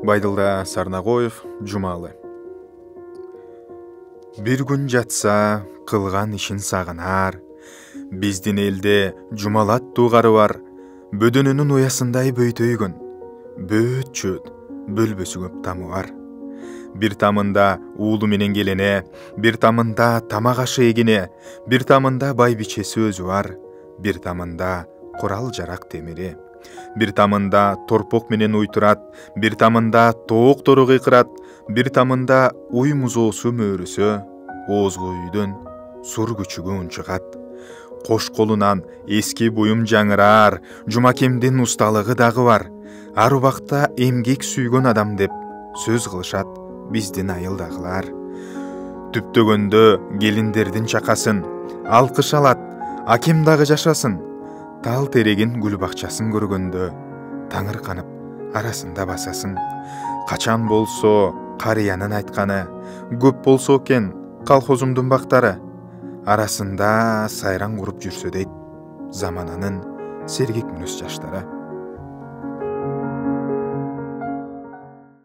Байдылда Сарнағоев, Жумалы. Bir gün жатса, қылған ішін сағынар, біздің елде жұмалат туғары бар, бөдінінің оясындай бөйтөйгін, бөт чөт, бөлбөсі көп тамы бар. Bir тамында уылы менен келене, bir тамында тамақ ашы егіне, bir тамында байбичесі өзі бар, bir тамында құрал жарақ темірі. Bir тамында торпоқ менен уйтырат, bir тамында тоқ торығы қырат, bir тамында уй музоосу мөрісі, озғы үйден сұр күчігі ұншығат. Қош қолынан ескі бұйым жаңырар, жұмакемден ұсталығы дағы бар. Ар убақта емгек сүйген адам деп сөз қылышат бізден айылдағылар. Түптөгөнді келіндердің шақасын, алқыш алат, акем дағы жашасын. Тал тереген гүл бақчасын көргенді, таңыр қанып арасында басасын. Қачан болсо қариянын айтқаны, көп болсо кен колхозумдун бақтары. Арасында сайран құрып жүрсө дейт замананын сергек мүнөс жаштары.